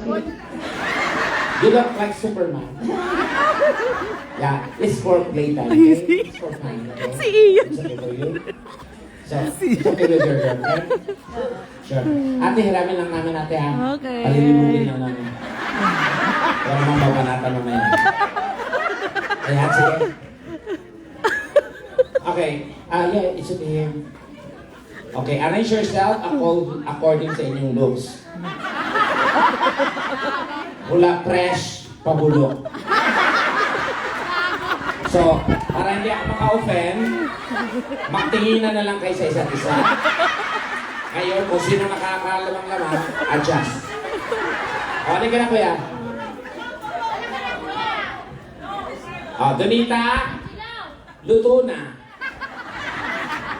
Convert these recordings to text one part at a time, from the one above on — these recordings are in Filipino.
You look like Superman. Yeah, it's for playtime, okay? It's for fun, okay? Si Ian. It's okay for you? So, it's okay with your girlfriend? Sure. Ate, hiramin lang namin ate ha. Okay. Palilibugin lang namin. Huwag naman mabanatan mamaya. Ayan, sige. Okay. Yeah, it's okay. Okay, arrange yourself according sa inyong looks. Mula fresh, pabulok. So, para hindi ako maka-offend, magtinginan na lang kayo sa isa't isa. Ngayon, kung sino nakakalamang laman, adjust. O, halika na kuya. O, Donita, luto na.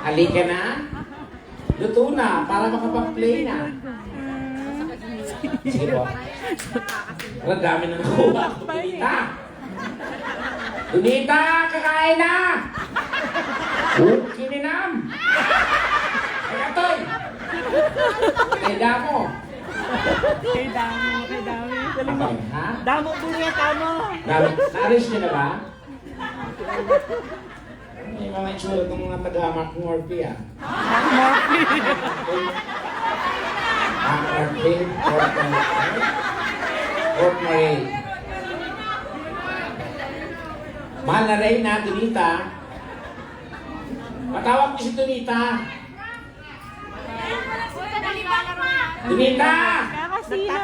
Halika na. Luto na, para makapag-play na. Sige po. Ang dami na nakuha. Donita! Donita, kakain na! Kininam! Ay, Atoy! Kay Damo! Kay Damo. Okay, ha? Damo po niya, Damo. Na-arrange niyo na ba? May mga itsura ng mga taga-Mark Morphy, ah. Mark Morphy, Fort Marie. Mahal na rin na, Donita. Patawag niyo si Donita. Donita! Kakasino.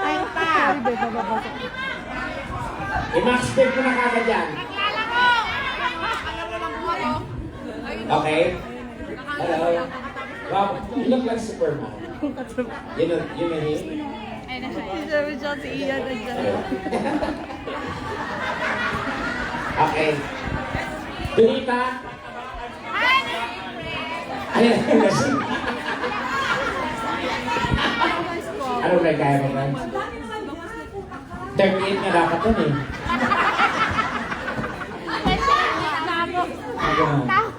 I-max tape ko na kagad yan. Okay? Hello? Wow, you look like Superman. You know him? Sabi siya si Ian na dyan. Okay. Donita! Ayan, ano ba kaya mo, friends? 38 na dapat yun eh.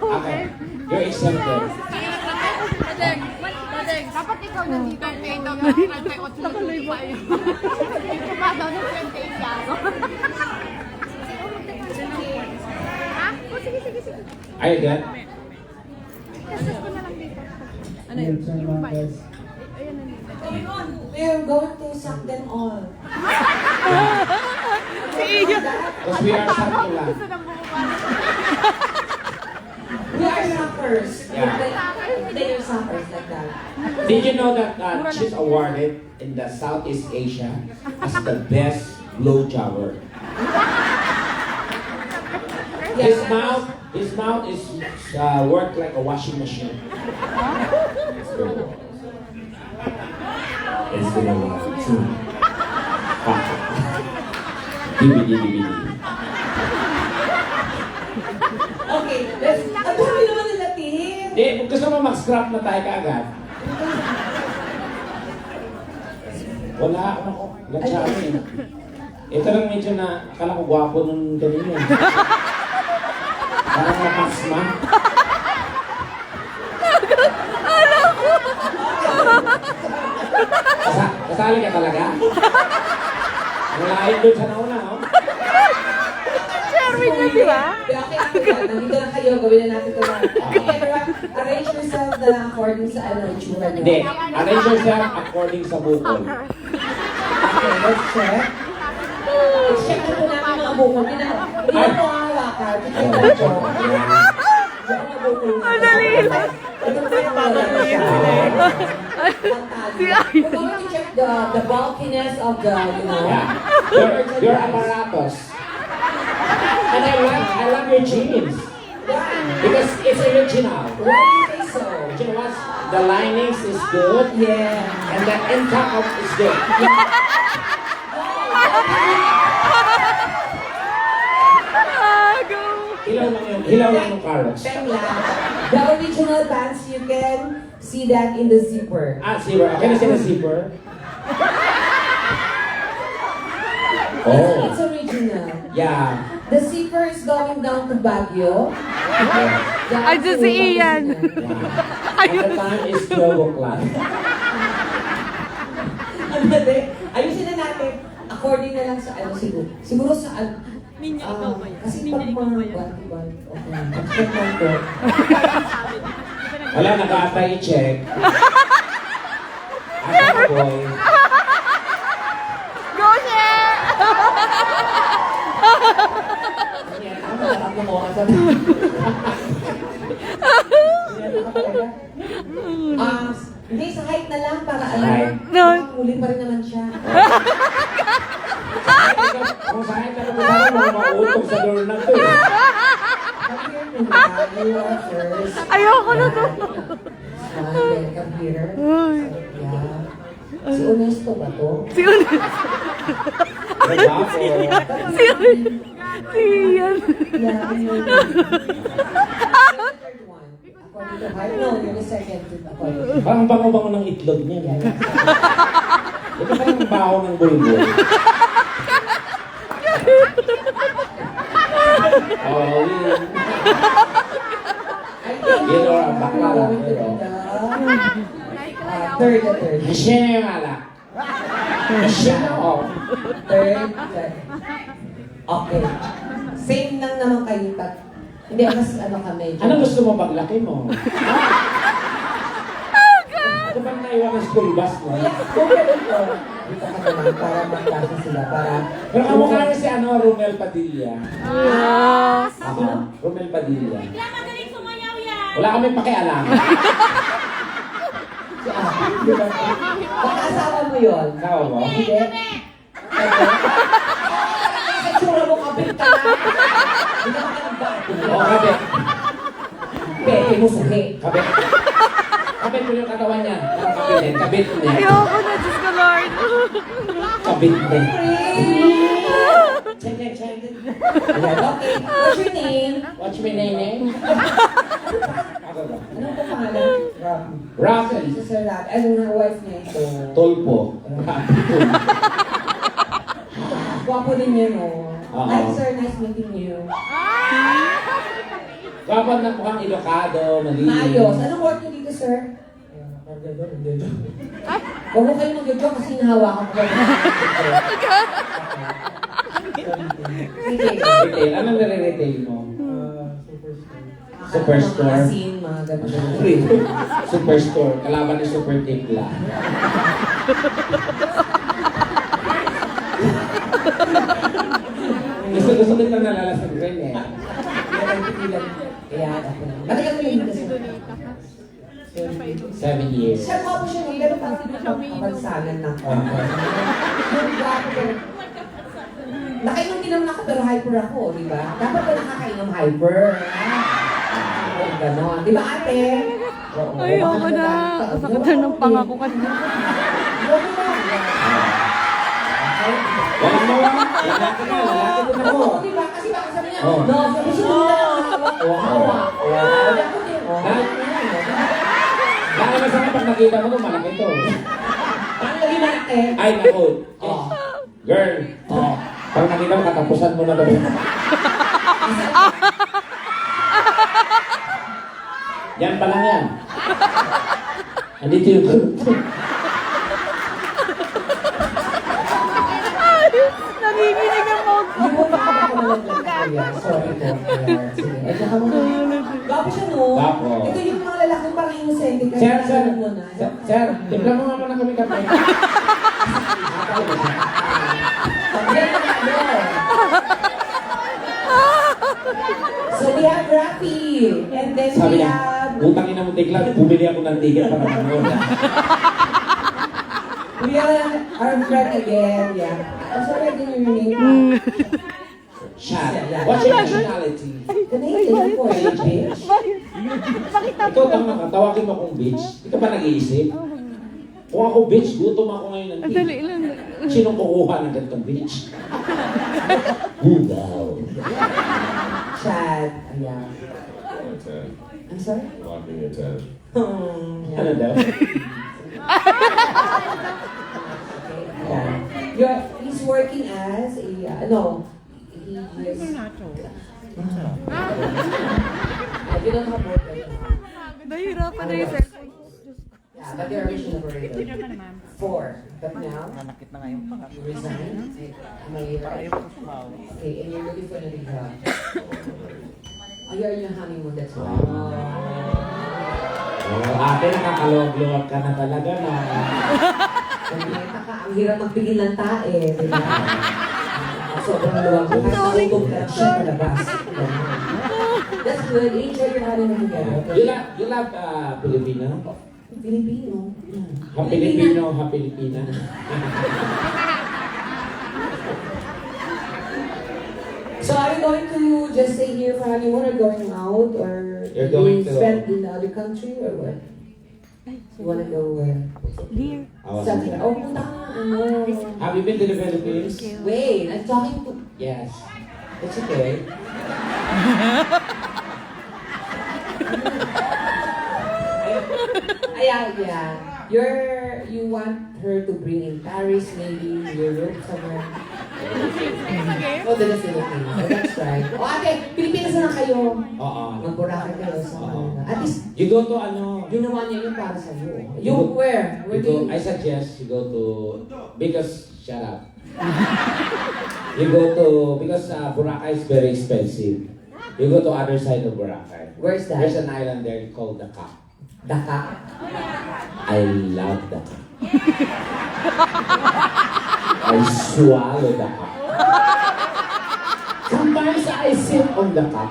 Okay. You're exempted. Dapat ikaw nandito ang 8 daw ng 38 pa yun. Ito pa daw ng 28 yaro. Ha? Oh, sige. Are you good? Kasi ko na lang dito. Ano yun? We're going to suck them all. Si Ian. Because we are something lang. We are suckers. Yeah. They are suckers like that. Did you know that she's awarded in the Southeast Asia as the best blowjobber? His mouth is worked like a washing machine. It's been a while too. DVD. Okay, let's... Ang dami naman nila, Tim. Gusto mo mag-scrap na tayo kaagad? Wala ako. Latsa ako eh. Ito lang medyo na, akala ko gwapo nung ganun yun. Parang napasma. Kasali ka talaga? Ang lahat doon sa nauna, no? Sherwin na, di ba? Okay, nandito na kayo. Gawin na natin ito lang. Okay, everyone, arrange yourself na according sa itsura nyo. Hindi. Arrange yourself according sa bukol. Okay, let's check. Let's check na po namin mga bukol. Hindi na po ang hawakan. Ito yung bukol. Ang dali. Ito po yung We're going to check the bulkiness of the, Yeah. Your apparatus. And I love your jeans. Because it's original. Why do you think so? You know what? The linings is good. Yeah. And the intake is good. Hilaw lang yung carrots. The original pants, you can see that in the zipper. Zipper. Okay na sila zipper? Oh. It's original. Yeah. The zipper is going down to Baguio. Ay, dyan si Ian. And the time is 12 o'clock. Ayusin na natin. according na lang sa ano siguro. Siguro sa ano. Kasi pag mga bati-bal, okay. Check lang ko. Wala, nag-aatay i-check. Asa ka, boy? Go, share! Ako mo kasi. Hindi, sa height na lang para Height. No. Huli pa rin naman siya. Kung saan ka naman mga mautong sa door na to. Ayoko na to. Welcome here. Yeah. Si Honesto ba to? Si Ian. Diba po? Si Ian. Si Ian. Yeah. Third one. According to height, no, you're the second. According to Parang bango-bango ng itlog niya. Ito pa yung baho ng bulbul. Oh, yun. Yun or ang bakla lang. Third. Siya na yung alak. Siya na, oh. Third. Okay. Same lang naman kayo. Hindi, mas ano kami. Ano gusto mo paglaki mo? Ito bang naiwan ng school bus mo? Okay, dito. Dito ka naman para magkasa sila. Para... Pero kamukha niya si ano, Romel Padilla. Yes. Ako, Romel Padilla. Magaling sumayaw yan! Wala kami pakialam. Si Ate, di ba? Baka mo yun. Ikaw mo? Hindi. Sa tsura mo kabit ka na. Hindi ka makalabati. Oo, kabit. Peke mo suhi. Kabit. Kabit mo yung katawan niya. Ang kabit. Kabit niya. Ayoko na, Diyos ko, Lord. Kabit niya. Check. Okay, what's your name? Watch me, nene. Ako ba? Anong po pangalan? Rocky. Raffle. Si Sir Rocky. Anong nga wife niya ito? Tolpo. Gwapo din yun, no? Oo. Hi, sir. Nice meeting you. Kapag na mukhang Ilocado, malinis. Maayos. Anong work niyo dito, sir? Huwag mo kayo mag-joke kasi nahawakan ko. Sige. Retail. Anong nare-retail mo? Superstore. Magasin, mga ganun. Superstore. Kalaban ni Super Tikla. Gusto kita nalalasag rin eh. Kaya ako na. Matagal ko yun kasi. 7 years. Siya nga po siya nung pero parang kapansanan ng konti. Yung gwapo ko. Nakainom din naman ako pero hyper ako, di ba? Dapat ba nakakainom hyper? Ganon. Di ba ate? Oo. Ayoko na. Sakit na ng pangako kanina. Walang mawala. Lalaki na. Lalaki din ako. Oo, di ba? Kasi baka sabi niya, Oo. no, sabi siya nila lang hawak. Hawak. Sabi ako din, oh. Lalo na sa pag nakita mo ito, malaki ito. Ano lagi natin? Ay, naku. Oh. Girl. Oh. Pag nakita mo, katapusan mo na ba? Yan pa lang yan. Andito yung Nanginginig ang mouth ko. Hindi mo nakakapamalag lang kuya. Sorry po. Sige. Ay, saka mo na. Gwapo siya, no? Gwapo. Ito yung mga lalaki parang innocent. Sir, timpla mo nga muna kami kape. So we have Rafi. And then Sabi we niya, have... utangin na mo tikla, bumili ako ng ticket para manood. We have our friend again. Yeah. I'm sorry, I didn't hear your name. Shot. What's your nationality? Canadian po, eh, bitch. Ikaw tawagin mo akong bitch. Di ka ba nag-iisip? Kung ako bitch, gutom ako ngayon ng Ang dali lang. Sinong kukuha ng ganitong bitch? Bugaw. Chad. Ayan. I'm sorry? Yeah. Ano daw? Yeah. He's working as a, no, he is... You don't have work right now. Nahihirapan na yung cellphone. Yeah, but they're original operator. 4. But now, you resign. Am I right? Okay, and you're looking for a new job. Oh, you're in your honeymoon, that's why. Oh, ate, nakakaluwag-luwag ka na talaga na. Kumita ka, ang hirap magpigil ng tae, di ba? Sobrang luwag ka, kahit nautog lang siya palabas. That's good, enjoy your honeymoon together. You love Filipino? Filipino. Ha Filipino, ha Pilipina. So are you going to just stay here for honeymoon or going out or You're going to- spend in the other country or what? You wanna go where? Dear. Something. Oh, punta ka na, ano. Have you been to the Philippines? Wait, I'm talking to... Yes. It's okay. Yeah. You want her to bring in Paris, maybe Europe, somewhere. Oh, the Philippines. Oh, that's right. Oh, ate, Pilipinas na lang kayo. Oo. Mag-Boracay kayo sa Manila. At least, You go to ano? ginawa niya yun para sa iyo. You You where? Where You do go, you... I suggest you go to, because, shut up. You go to, because Boracay is very expensive. You go to other side of Boracay. Where's that? There's an island there called Dakar. Daka. I love Dakar. I swallow Dakar. Sometimes I sit on Dakar.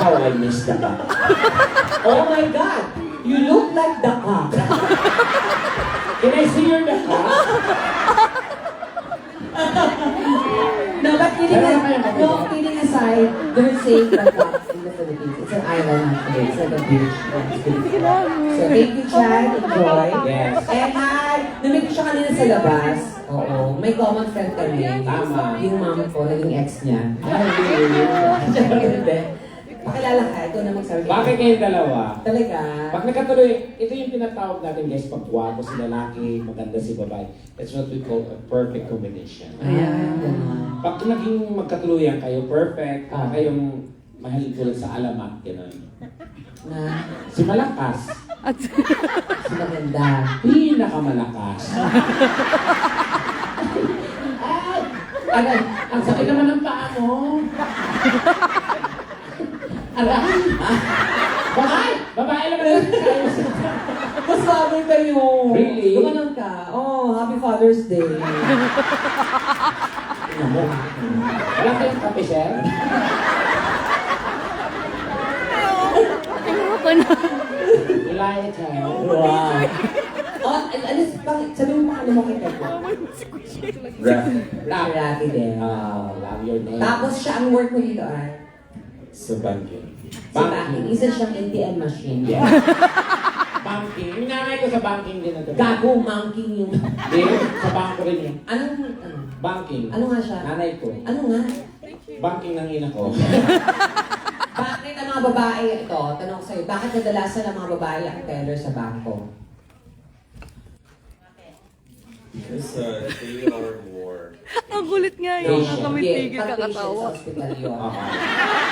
How I miss Dakar. Oh my God! You look like Daka. Can I see your Dakar? No, but kidding aside, don't say Daka in the Philippines. It's an island actually. It's like a beach. So thank you, Chad. Enjoy. Yes. And namit ko siya kanina sa labas. Oo. May common friend kami. Tama. Yung mom ko, naging ex niya. Pakilala ka, ikaw na magsabi. Bakit kayong dalawa? Talaga? Pag nagkatuloy, ito yung tinatawag natin guys, pag guwapo si lalaki, maganda si babae. That's what we call a perfect combination. Ayan, gano'n. Pag naging magkatuluyan kayo, perfect, kayong mahilig tulad sa alamat, gano'n. Na, Si malakas, At si maganda. pinakamalakas. Ay! Aray, ang sakit naman ng paa mo. Aray! Babae! Babae lang rin! Mas father kayo. Really? Gumanon ka. Oh, happy Father's Day. Wala kayong kape, sir? ayoko na. Wala yung tayo. Wow. Oh, sabi mo paano mo kita ko? Rafi din. Love your name. Tapos siya ang work mo dito ay Sa banking. sa banking. Isa siyang ATM machine. Yeah. Banking. Yung nanay ko sa banking din na Gago, monkey yung... Hindi, sa bangko rin yun. Ano? Banking. Ano nga siya? Nanay ko. Ano nga? Banking ng ina ko. Bakit ang mga babae ito, tanong ko sa'yo, bakit kadalasan ang mga babae ang teller sa bangko? Because they are more. Ang kulit nga yun. Ang kamitigil Pag patient sa kakatawa. hospital yun.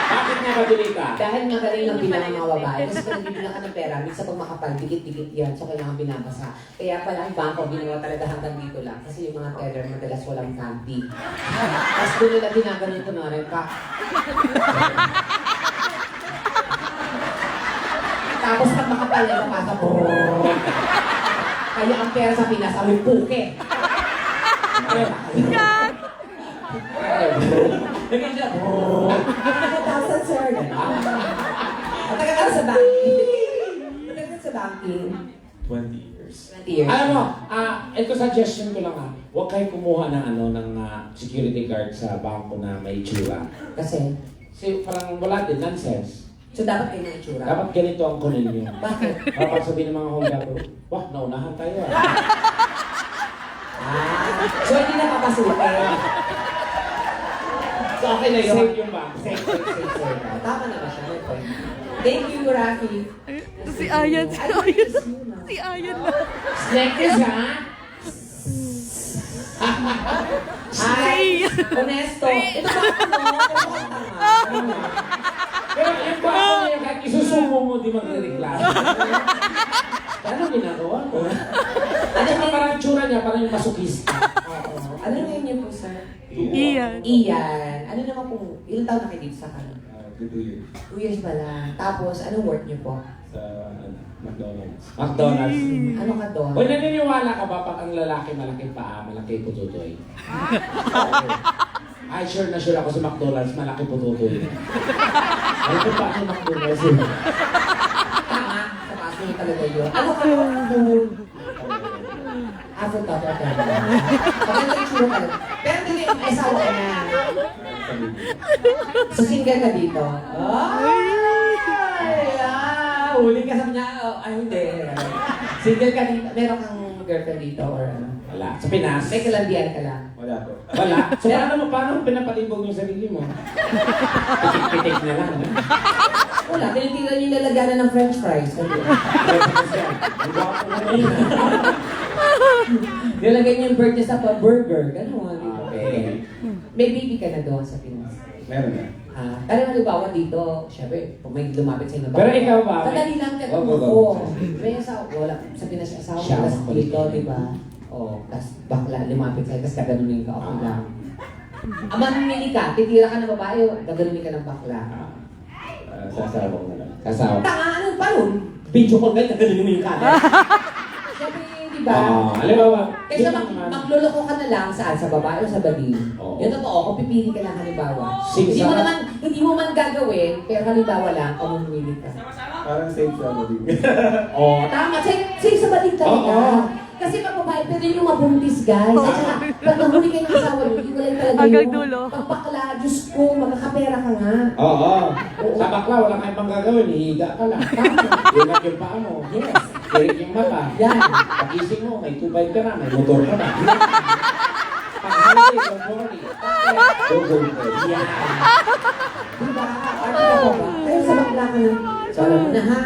Bakit nga ba ka? Dahil magaling lang bilang ang mga babae, kasi kung nagbibilang ka ng pera, minsan pag makapal, dikit-dikit yan, so kailangan binabasa. Kaya pala ang bangko, ginawa talaga hanggang dito lang. Kasi yung mga teller, madalas walang kanti. Tapos doon nila ginaganon ko na rin, Tapos pag makapal na napasa po. Kaya ang pera sa Pinas, awin puke. Yan! Naging siya, Nakatasan, sir. Matagal ka sa banking. Matagal ka sa banking. 20 years. 20 years. Alam mo, ito suggestion ko lang huwag kayo kumuha ng security guard sa bangko na may tsura. Kasi, Kasi parang wala din, nonsense. so dapat kayo na itsura. Dapat ganito ang kunin nyo. Bakit? Dapat sabihin ng mga holder, wah, naunahan tayo So hindi na papasukin. So okay na yun. Save yung bank. Safe. Tama na ba siya? May point. Thank you, Rafi. Si Ayan. Si Ayan. Si Ayan na. Snack this, ha? Hi! Honesto. Ito ba ako, no? Pero yung bangko niya, kahit isusumo mo, di magre-reklamo. Ano ginagawa ko? Ano ka parang tsura niya, parang yung masokista. Oo. Ano na yun po, sir? Iyan. Iyan. Ano naman po, ilang taon na kayo dito sa kanan? 2 years 2 years pa lang. Tapos, anong work niyo po? sa McDonald's. McDonald's. Ano ka doon? Hoy, naniniwala ka ba pag ang lalaki malaki paa, malaki pututoy? Ay, sure na sure ako sa McDonald's, malaki pututoy. Malaki pa ang McDonald's. Tama. Sa paso niyo talaga yun. Ano ka doon? Afro top or camera. Maganda yung tsura ka doon. Pero hindi, may asawa ka na. So, single ka dito? Ay! Huli ka sa niya. Ay, hindi. Single ka dito. Meron kang girlfriend dito or ano? Wala. Sa Pinas? May kalandian ka lang. Wala po. Wala. So, paano mo pinapalibog yung sarili mo? Pitik-pitik na lang. Eh? Wala, tinitira niyo yung lalagyanan ng french fries. Sabi. Ang gwapo mo rin. Nilagay niyo yung bird niya sa burger. Ganun. Okay. May baby ka na doon sa Pinas. Meron na. Pero halimbawa dito, syempre, kung may lumapit sa inyo. Pero ikaw ba? Madali lang ka Go, go, go. ako. May asawa, wala. Sa Pinas yung asawa, Siya, tapos ako dito, dito. di ba? Tapos bakla, lumapit sa'yo, tapos gaganunin ka, okay lang. Mamimili ka, titira ka ng babae, o gaganunin ka ng bakla. Sasawa ko na lang. Kasawa. Tanga, ano pa nun? Video call guys, gaganunin ka. Siyempre, di ba? Alam mo ba? Kaysa magluloko ka na lang saan? Sa babae o sa bading? Oo. Yun totoo, kung pipili ka lang halimbawa. Sing Hindi mo sa- naman, hindi mo man gagawin, pero halimbawa lang, kung mamimili ka. Parang safe sa ano din. Oh, tama. Safe sa bading talaga. Oo. Kasi pag babae, pwede yung mabuntis, guys. At saka, pag nahuli kayo ng asawa nyo, hindi ko lang talaga Hanggang yung dulo. pagpakla, Diyos ko, magkakapera ka nga. Oo. Sa bakla, wala kang ibang gagawin. Hihiga ka lang. Ingat yung paa mo. Yes. Tirik yung mata. Yan. Pagising mo, may tubay ka na, may motor ka na. Pag-holiday, don't worry. Go, go, go. Yan. Diba? Ano ka ba? Pero sa bakla ka na. So, alam mo na ha?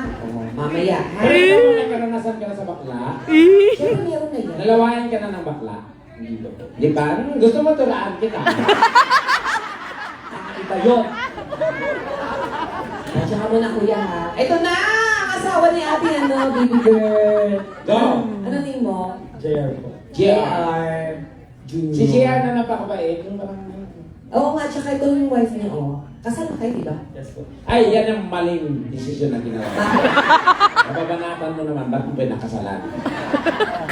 Mamaya, ha? Pero ikaw mo may karanasan ka na sa bakla. Siyempre meron na yan. Nalawayan ka na ng bakla. Hindi pa po. Di ba? Gusto mo tulaan kita. Nakakita yun. Tsaka mo na kuya ha. Ito na! Ang asawa ni ate ano, baby girl. Go! Ano name mo? JR po. JR. Junior. Si JR na napakabait. Yung parang... Oo nga, tsaka ito yung wife niya, oh. Kasal na kayo, di ba? Yes po. Ay, yan ang maling desisyon na ginawa. Nababanatan mo naman, ba't mo pinakasalan?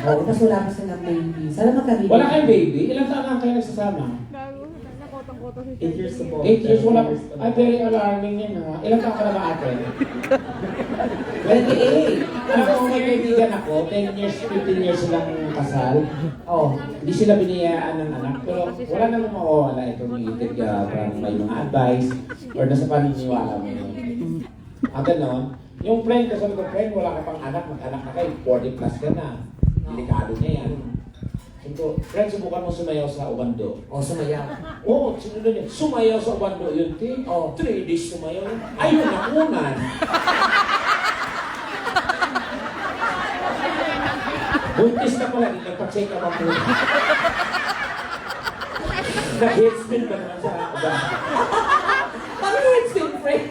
Oo, tapos wala pa silang baby. Sana magka-baby. Wala kayong baby? Ilang taon na kayo nagsasama? 8 years na po. 8 years, wala. 7 years na. Ay, very alarming yan ha. Ilang taon ka na ba ate? 28. Alam mo, may kaibigan ako, 10 years, 15 years silang kasal. Oh. Hindi sila biniyayaan ng anak, pero wala namang mawawala itong itig parang may mga advice or nasa paniniwala mo yun. Ang ganon, yung friend ko, sabi ko, friend, wala ka pang anak, mag-anak na kayo, 40 plus ka na. Delikado niya yan. Sabi ko, friend, subukan mo sumayaw sa ubando. Oh, sumayaw. Oo, sinunod niya, sumayaw sa ubando yun, ti. Oh. 3 days sumayaw yun. Ayun, nakunan. Buntis na pala, nagpa-check up ako. Na-hit spin ba naman sa ubando? Pang-hits yung friend.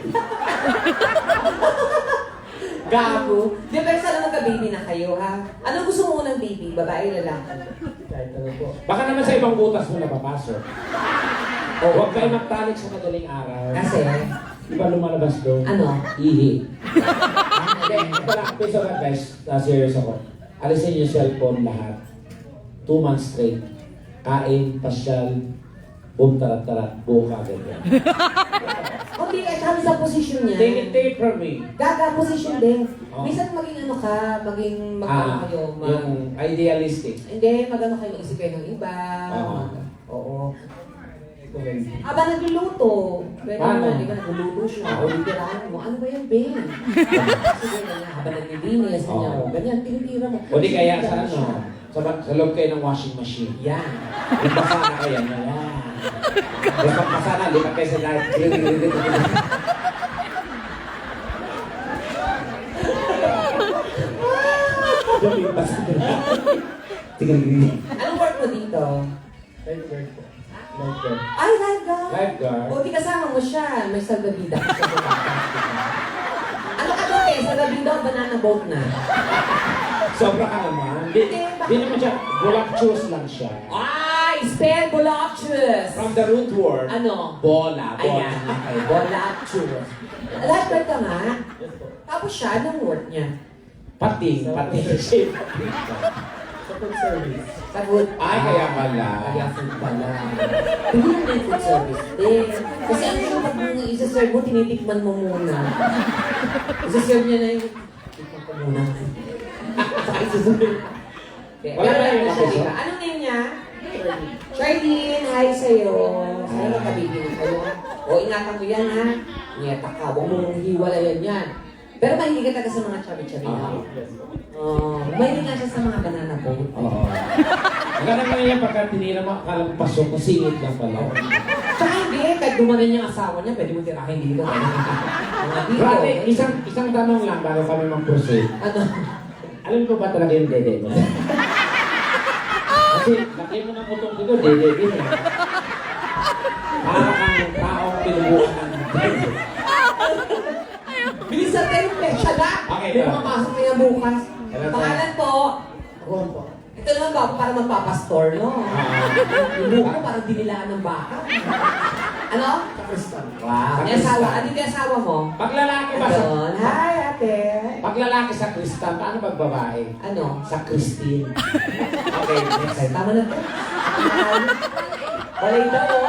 Gago. Di ba, sana magka-baby na kayo, ha? Ano gusto mo ng baby? Babae, lalaki? Kahit ano po. Baka naman sa ibang butas mo napapasok. O huwag kayo magtalik sa madaling araw. Kasi, Di ba lumalabas doon? ano? Ihi. Hindi, ito lang, piece of advice, serious ako. Alisin yung cellphone lahat. 2 months straight. Kain, pasyal, boom, tarat-tarat, buo ka agad yan. Okay, kahit kami sa posisyon niya. Take it from me. Gaga position din. Oh. Minsan maging ano ka, maging magano kayo, yung idealistic. hindi, magano kayo, mag-isip kayo ng iba. Oo. Oo. Comment. Habang nagluluto, pwede Paano? naman, di ba nagluluto siya, o titirahan mo, ano ba yan, babe? Sige, ganyan, habang naglilinis, ganyan, Oo. ganyan, tinitira mo. O di kaya sa Tinitira siya. ano, sa loob kayo ng washing machine. Yan. Kung basa na kayo, yan. Tapos pag basa na, lipat kayo sa lahat. Basa na. Tingnan mo. Anong work mo dito? Lifeguard po. Lifeguard. Ay, lifeguard! Lifeguard. O, di kasama mo siya, may salvavida ka sa baba. Ano ka doon eh, salvavida o banana boat na? Sobra ka naman. Di naman siya, voluptuous lang siya. Ay, spell voluptuous. From the root word, Ano? bola. Ayan, okay. Voluptuous. Lifeguard ka nga. Tapos siya, anong work niya? Pating. Sa food service. Sa food. Ay, kaya pala. Kaya food pala. Hindi na yung food service din. Kasi ano yung pag isa-serve mo, tinitikman mo muna. Isa-serve niya na yung... Tikman ko muna. Saka isa-serve. Okay. Wala Pero na yung ano siya, kaso? diba? Anong name niya? Charlene, hi sa'yo. Sana magkabibigyan kayo. O, ingatan mo yan, ha? Ngeta ka, huwag mong hiwalayan yan. Pero mahilig ka talaga sa mga chubby-chubby na. Yes po. Mahilig nga siya sa mga banana boat. Oo. Ang ganda naman yan pagka tinira mo, akalang pasok, singit lang pala. Tsaka hindi, kahit dumanin yung asawa niya, pwede mo tirahin dito. Mga dito. Brate, isang tanong lang bago kami mag-proceed. Ano? Alam ko ba talaga yung dede mo? Kasi laki mo ng utong dito, dede din eh. Para kang taong pinubukan ng dede. Bilisan tayo, siya na! Okay, May ito. makapasok na yan bukas. Ano to? Pangalan po, Ako po. ito naman ba para magpapastor, no? Yung buka parang dinilaan ng baka. Ano? Pakistan. Wow. May asawa. Ano yung asawa mo? Pag lalaki ba sa... Ayun. Hi, ate. Pag lalaki sa Kristan, paano pag babae? Ano? Sa Christine. Okay, next. Okay, tama na to. Balay daw, oh.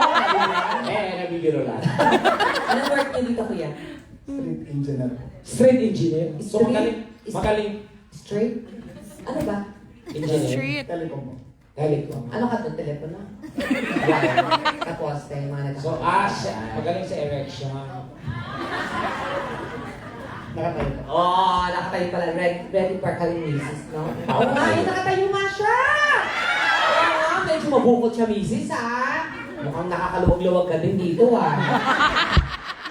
Nabibiro lang. Anong work niyo dito, kuya? Street engineer po. Street engineer. So Street- magaling Straight? Ano ba? engineer. Street. Telecom po. Galing ko. Ano ka itong telepono? Tapos, tayo mga nagkakaroon. So, magaling sa erection. Nakatayo po. Oh, nakatayo pala. Ready for kalinisis, no? Oo nga, nakatayo nga siya! Oo nga, medyo mabukot siya, misis, ha? Mukhang nakakaluwag-luwag ka din dito, ha?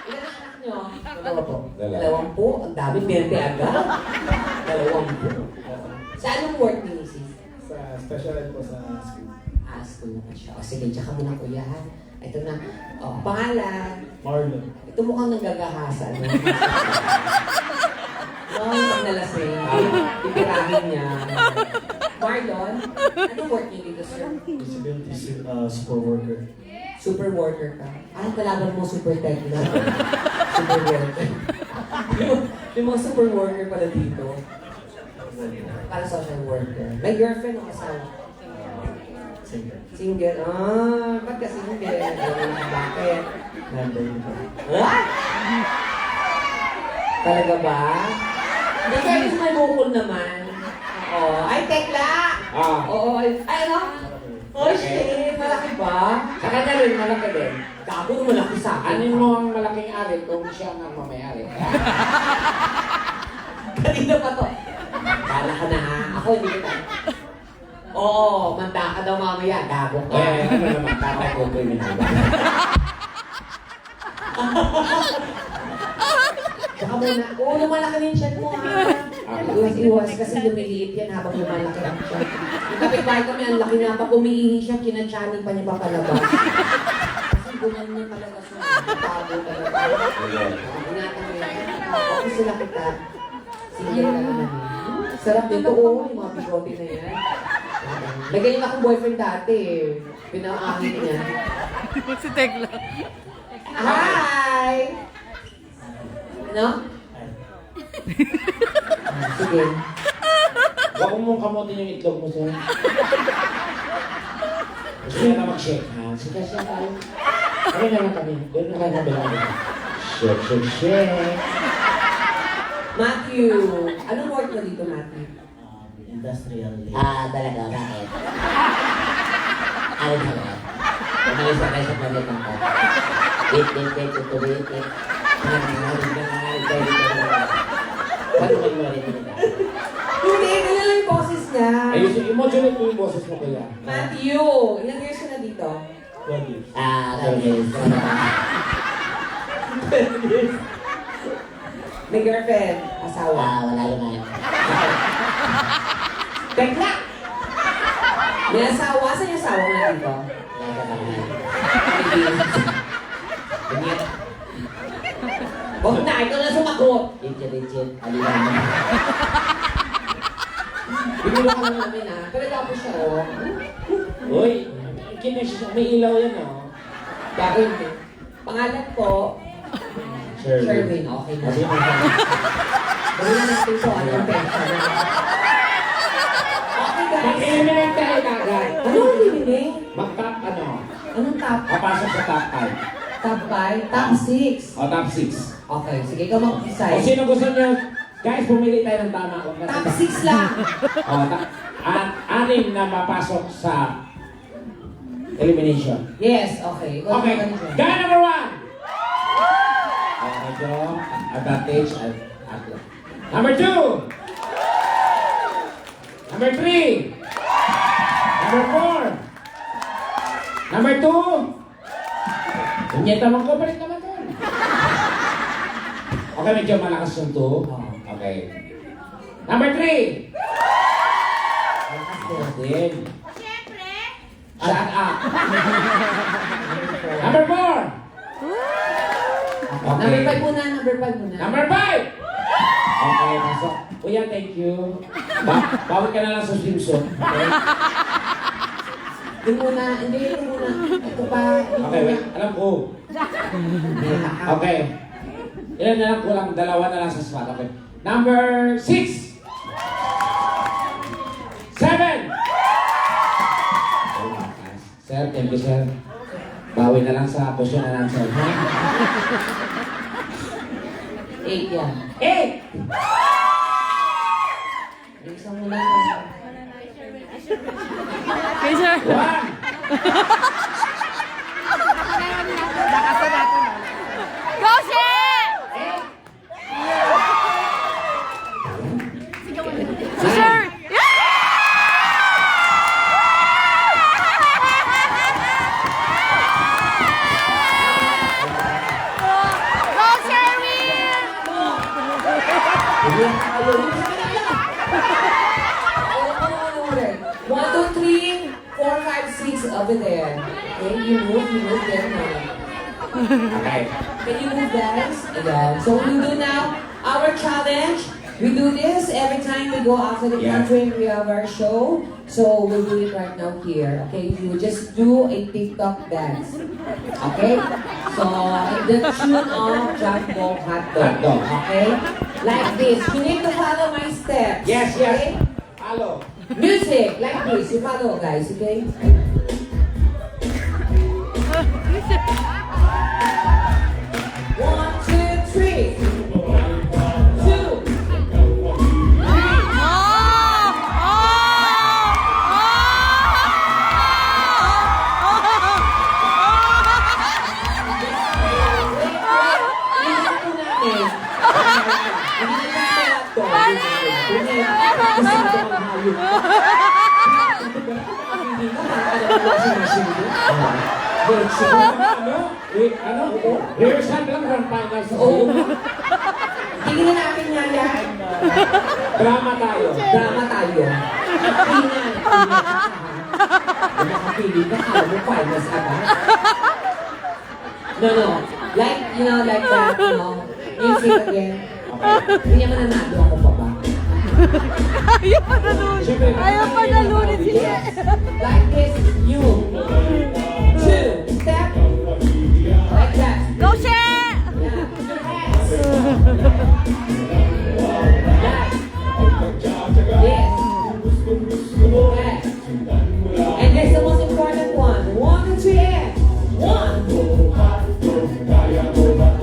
Ilan ang anak nyo? Dalawa po. Dalawampu? Ang dami, 20 agad. Dalawampu. Sa anong work ni misis? Sa special ed po sa school. Ah, school naman siya. O sige, tsaka muna kuya, ha? Ito na. O, pangalan. Marlon. Ito mukhang nanggagahasa, no? No, pag nalasing, ipirahin niya. Marlon, anong work niyo dito, sir? Disability support worker. Super worker ka. Parang kalaban mo super tech na. Super worker. Yung mga super worker pala dito. Para social worker. May girlfriend o asawa? Singer. Single. Ah, ba't ka single? Bakit? Member po. Ah! Talaga ba? Hindi kayo may bukol naman. Oo. Ay, tekla! Oo. Ay, ano? Oh, shit! Malaki ba? Sa kanya rin, malaki din. Gago, malaki sa akin. Anin mo ang malaking ari kung siya ang mamayari. Kanina pa to. Kala ka na ha? Ako hindi kita. Oo, manda ka daw mamaya. Gago ka. Ano naman, tatay ko criminal. Saka muna, oo, lumalaki na yung chan mo ha. Iwas-iwas kasi lumiliit yan habang lumalaki ang chan. Yung kapitbahay kami, ang laki na pag umiihi siya, kinanchanin pa niya papalabas. Kasi gunan niya talaga siya. Tago talaga. Ingatan mo yan. Okay sila kita. Sige na naman. Sarap dito, oo, yung mga bigote na yan. May ganyan akong boyfriend dati eh. Pinaangin niya. Si Tekla. Hi! Ano? Sige. Huwag mong kamutin yung itlog mo sir. Gusto niya na mag-shake hands. Sige siya tayo. Kami na lang kami. Doon na lang kami lang. Shake, shake, shake. Matthew. Anong work mo dito, Matthew? Industrial labor. Ah, talaga. Bakit? Ano talaga? Umalis na kayo sa planet ng ko. Wait. Paano kayo marin nila? Hindi, ganyan lang yung boses niya. Ayusin, i-modulate mo yung boses mo kaya. Matthew, ilang years ka na dito? 12 years. Ah, 12 years. May girlfriend, asawa. Wala naman. Tekla! May asawa? Saan yung asawa mo na dito? Nasa naman. Huwag na, ikaw na sumakot. Legit. Aliwan mo. Binulong ka namin Pero tapos siya, oh. Uy, kinesis, may ilaw yan, oh. Bakit? Pangalan po, Sherwin. Okay na. Sabi mo na. Dali na natin po, ano yung pesa na. Okay guys. Mag-eliminate tayo kagad. Ano ang eliminate? Mag-top, ano? Anong top? Papasok sa top 5. Top 5? Top 6? O, top 6. Okay, sige ikaw O, mag-decide. sino gusto nyo? Guys, pumili tayo ng tama. Huwag na- Top 6 lang. O, anim na mapasok sa elimination. Yes, okay. Ikaw Okay, ang ganun. guy number 1! Okay, medyo advantage at atlo. Number 2! Number 3! Number 4! Number 2! Punyeta mo ko, balik naman doon. Okay, medyo malakas yung 2. Okay. Number 3! Malakas din. Siyempre, Shut up! Number 4! Number 5 muna, number 5 muna. Number 5! Okay, pasok. Kuya, thank you. Bawal ka na lang sa swimsuit. Okay? Yung muna, hindi yung muna. Ito pa. Yung Okay, muna. wait. Alam ko. Okay. Ilan na lang kulang? Dalawa na lang sa spot. Okay. Number 6! 7! Sir, thank you, sir. Bawi na lang sa posyon na lang, sir. 8 yan. 8! Isang muna. Okay, sir. 1! Go, She! Si Sir! Go, Sherwin! One, two, three, 4, 5, 6 over there. Okay, you move there now. Okay. Can you move guys? Ayan. So we do now our challenge. We do this every time we go out to the Yeah. country and we have our show. So we'll do it right now here. Okay, you just do a TikTok dance. Okay? So the tune of Jumbo Hot Dog. Hot Dog. Okay? Like this. You need to follow my steps. Yes, okay? yes. Hello. Music like this. You follow guys, okay? One, two, three. Two. Ano? Wait, ano? Rehearsal lang ng finals. Oo. Tingnan natin nga yan. Drama tayo. Drama tayo. Tingnan. Nakapili ka, kala mo finals agad. No. Like, like that, Music again. Hindi naman nanalo ako pa ba? Ayaw pa nalunin. Siyempre, Ayaw pa nalunin si She. Yes. Like this, you. Two. Step. Like that. Go, She! Yeah. Your hands. Yes. Yes. And there's the most important one. 1, 2, 3, and 1.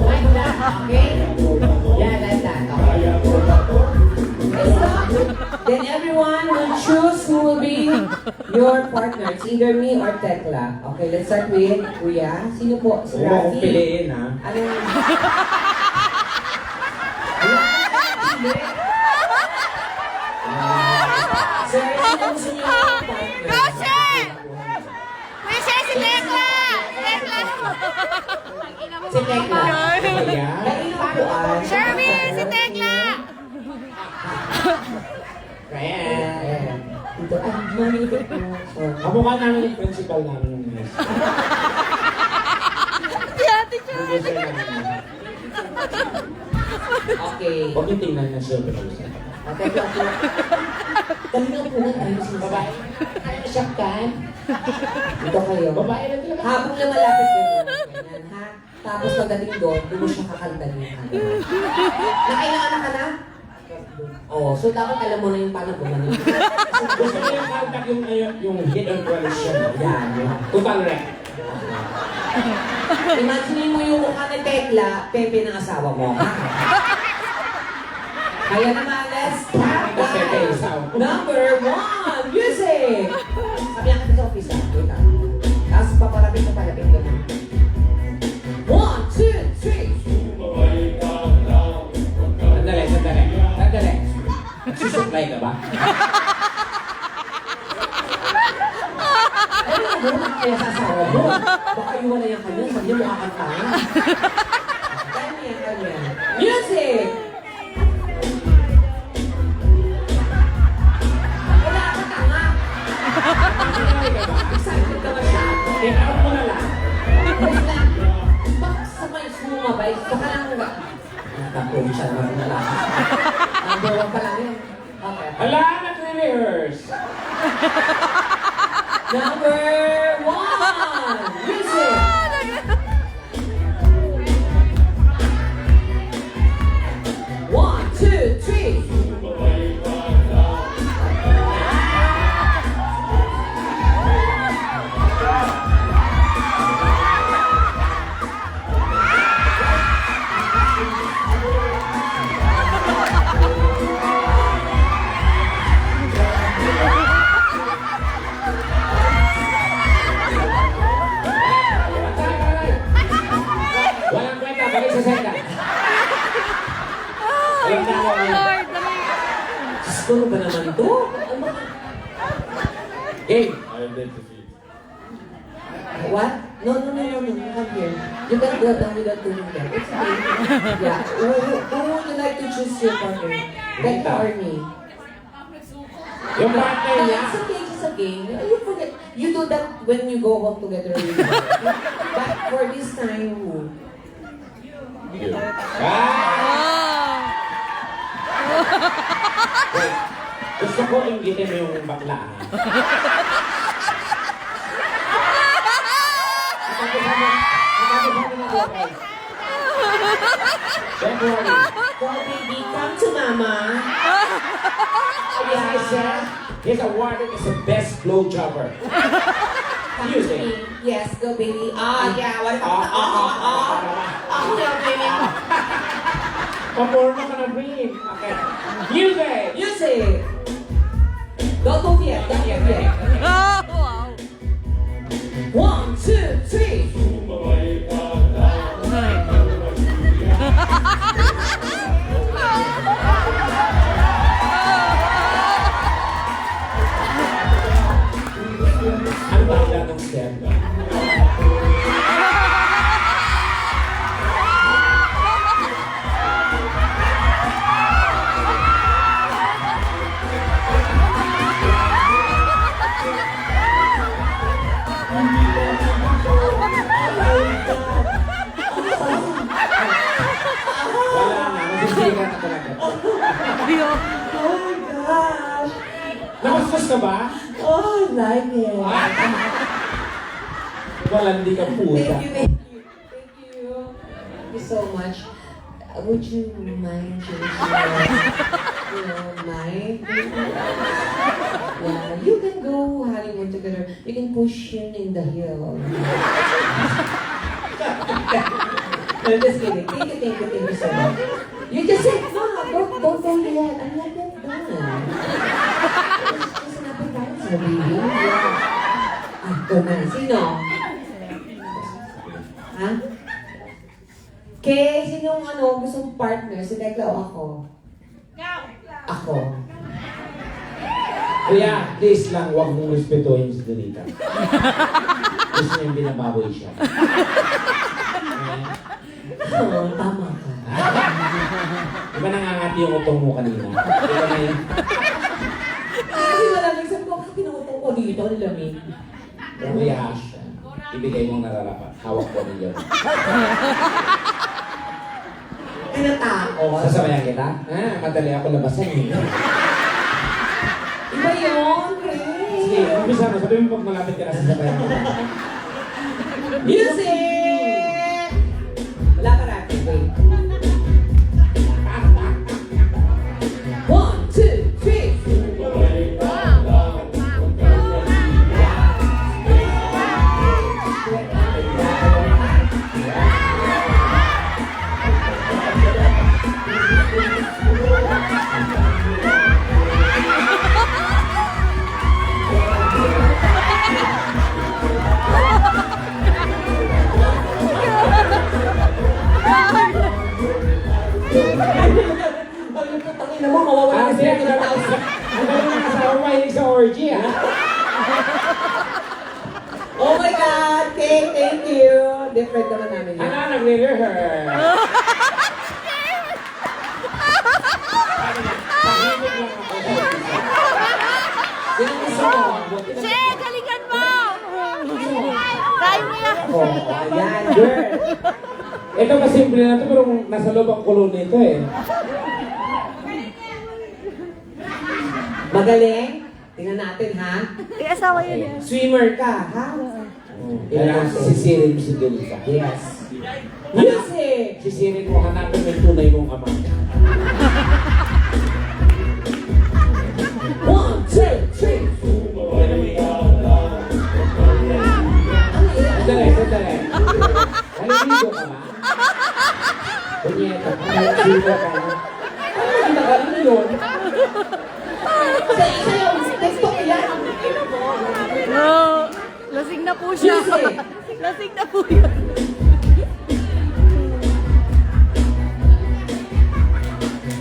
Like that, okay? Yeah, like that. Okay. Stop. Then everyone will choose who will be your partner. It's either me or Tekla. Okay, let's start with Kuya. Sino po? Si Huwag mo akong Rafi? piliin, ha? Ano? Sir, sino gusto niyo yung partner? Go, She! May She si Tekla! Tekla! Si Tekla. Kaya? Naiipuan. Sherwin, si Tekla! Kaya? Ito, ay, manipit mo. Kamukha namin yung principal namin ng mes. Si Ate Che! Producer namin. Okay. Huwag yung tingnan na siya. Okay, okay. Kami nga po na tayo sa babae. Siyakkan. Ito kayo. Babae na talaga. Habang lumalapit ko ganyan, ha? Tapos pagdating doon, mo siya kakaltan yung ano. Nakailangan ka na? Oo, so dapat alam mo na yung paano gumanon. Gusto mo yung contact yung hidden question. Yan, yun. Total wreck. Imagine mo yung mukha ni Tekla, Pepe ng asawa mo. Kaya naman, let's start Pepe guys. asawa. Number 1, music! Sabi ang kita sa office, ha? Wait lang. Tapos papalapit na palapit ko na. 1, 2, 3. Sandali, sandali. Sandali. Nagsusupply ka ba? Ano na mo? Kaya sa asawa mo. Baka iwan na yung kanya, sabi niya mukha kang tanga. Kanya, kanya. Music! Wala ka tanga. Excited ka ba siya? Tinarap mo na lang. Wait lang. Baka sa may sumabay, baka lang ba? Nakapun siya naman na lang. Number 1 pa lang yun. Okay. Hala, nag-rehearse. Number 1! Music! One, two, three. Walang kwenta, balik sa senda. Alam na ako yun. Lord, dali. Siguro ba naman to? Game. What? No. Come here. You can go down without doing that. It's okay. Yeah. Who would you like to choose your partner? Becca or me? Yung partner No, niya. it's okay. It's okay. You forget. You do that when you go home together with her. But for this time, who? Ah! Oh. Wait. Gusto ko inggitin mo yung bakla. ah. Don't worry. Go, baby. Come to mama. As I said, he's awarded as the best blowjobber. Come to Music. me. Yes, go, baby. Yeah. What? Yeah, baby. Paporma ka na, Brin. Okay. Music! Music. Don't move yet. Don't move yet. Oh, wow. 1, 2, 3. Ano ba ang datang step? Wala na, masisikat na talaga. Ayun. Oh my gosh. Nakuskus ka ba? Oh, I like it. Wala, hindi ka puta. Thank you. Thank you. Thank you so much. Would you mind mind? Yeah, you can go honeymoon together. You can push him in the hill. I'm just kidding. Thank you so much. You just said, no, don't go yet. I'm not yet done. Just an appetizer, baby. Yeah. Ah, go na. Sino? Ha? Kay, sinong gustong partner? Si Tekla o ako? Ako. Kuya, please lang, huwag mong respetuhin si Donita. Gusto niya yung binababoy siya. Oo, tama ka. Di ba nangangati yung utong mo kanina? Di ba na yun? Kasi malamig sabi ko, pinutong ko dito, ang lamig. Kuya, ibigay mong nararapat. Hawak ko ninyo. Pinatakot. Sasabayan kita? Madali ako labasan eh. ba yun, Sige, Chris? umpisa mo. Sabi mo pag malapit ka na sa sabayan mo. Music! Wala pa natin. Wait. 1, 2, 3. Tangina mo, mawawala Ah, kasi sige, ako ng tao sa... ang dami ng asawa mo, hindi sa orgy, ha? Oh my God! Thank you! Different naman namin yun. Ano, nagre-rehearse. Tahimik lang ako sa umpisa. Sino gusto mo? Buti na- Che, galingan mo! Try mo yan! Oh, ayan, girl. Ito kasimple na ito, pero nasa loob ang kulon nito eh. Magaling? Tingnan natin, ha? Eh, asawa yun yan. Swimmer ka, ha? Kailangan sisirin mo si Delisa. Yes. Music! Sisirin mo, hanapin mo yung tunay mong ama. 1, 2, 3. Sandali, sandali. Naliligo ka ba? Punyeta, naliligo ka ba? Ang tagal mo yun. Sa'yo, gusto ko yan. Oh, lasing na po siya. Music! Lasing na po yun.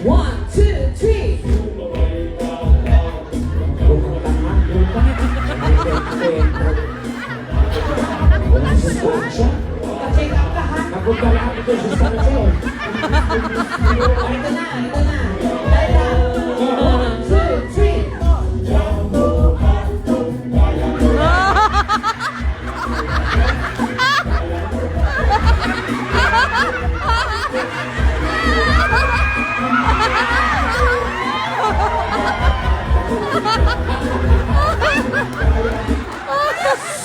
One, two, three. Pa-check up ka, ha? Napunta lahat ito sa stansya. Ito na, ito na. Dahil one, two, three.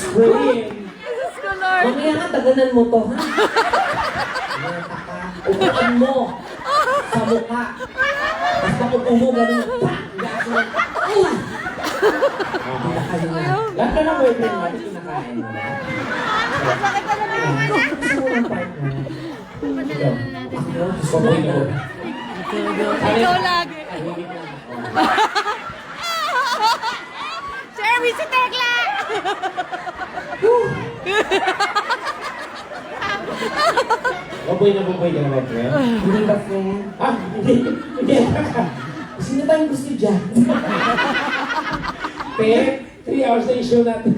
Brilliant. Jesus ko, Lord. Mamaya nga, taganan mo to, ha? Mata ka. Upuan mo. Sa mukha. Basta upo mo, ganun. Pa! Gas mo. Uy! Pinakalinga. Lahat ka ng boyfriend mo, kinakain mo. Masakit na narinig ko. Gusto mo ng partner? Ako, gusto mo Pabalik ng ako. Ikaw lagi. Tahimik lang ako. Sherry, si Tekla! Baboy na baboy ka na ba, friend? Hindi ba, friend? Ah, hindi. Hindi. Sino ba yung gusto dyan? Te, 3 hours na yung show natin.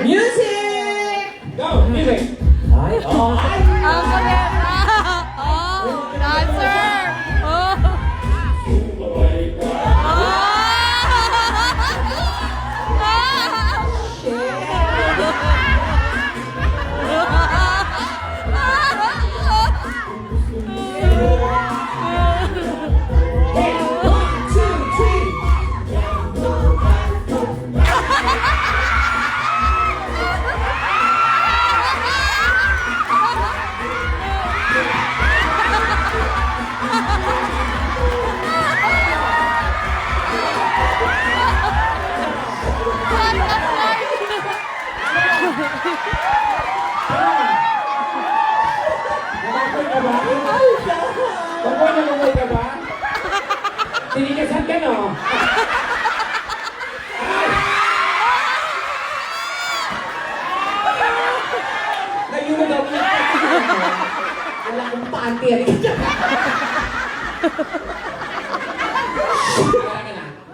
Music! Go, music! Ay, oh, ay! Ang kulit! Oh, dancer! Oh! One, two, three. Baboy ka ba? Baboy na baboy ka ba? Tinikasan ka, no? Nayunod ako na. Wala kong panty.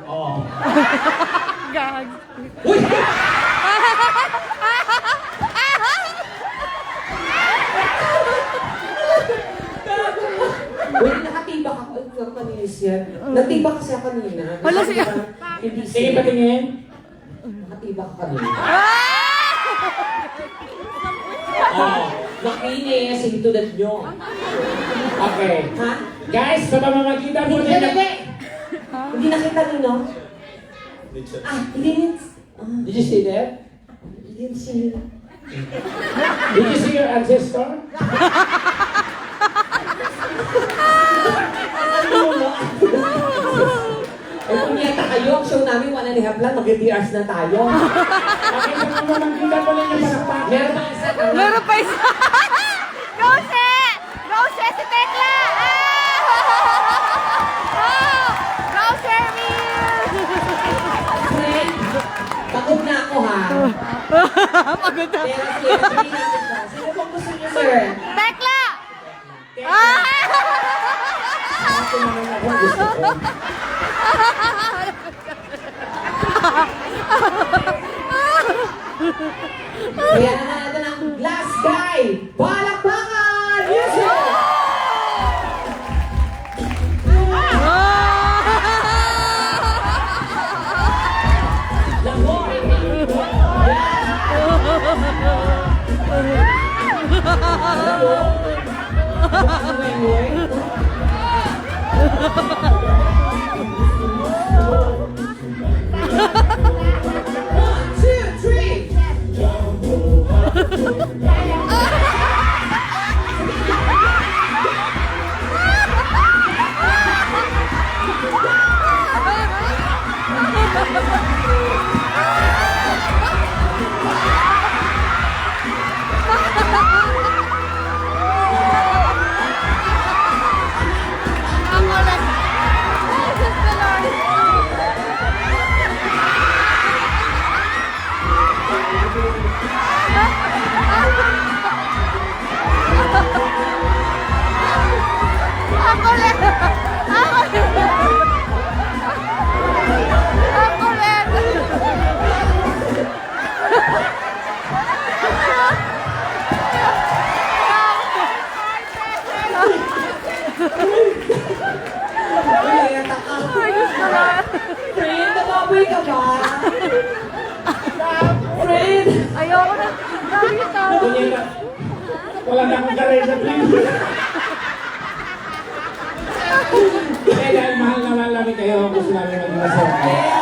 Oo. Gag. Uy! Uy, nakatibak ako. Ay, nakakanilis yan. Natibak kasi ako kanina. Wala siya. Hindi Sige, siya. patingin. Nakatibak ako kanina. Oo. Nakinis, hindi tulad nyo. Okay. Ha? Guys, sa pamamagitan po Hindi, nila... hindi. Hindi nakita nino? Ah, hindi rin. Did you see that? Hindi rin siya. Did you see your ancestor? Eh kung yata kayo, ang show namin 1.5 lang, mag-3 hours na tayo. Okay, sa mga magkita mo lang yung palakpak. Meron pa isa na. Meron pa isa. Go, She! Go, She, si Tekla! Oh! Go, Shermie! Friend, pagod na ako ha. Pagod na. Pero sige natin siya. Sino pong gusto niyo, sir? Tekla! Ah! Ako naman ako gusto ko. Kaya naman natin ang last guy. Palakpakan! Music! One, two, three. Ako ulit! Ako ulit! Ako ulit! Kaya ka. Friend, nababoy ka ba? Friend! Ayoko na. Dami yung tao. Kunyeta, wala na akong karesa, please. Kaya dahil mahal naman namin kayo, gusto namin maging masaya.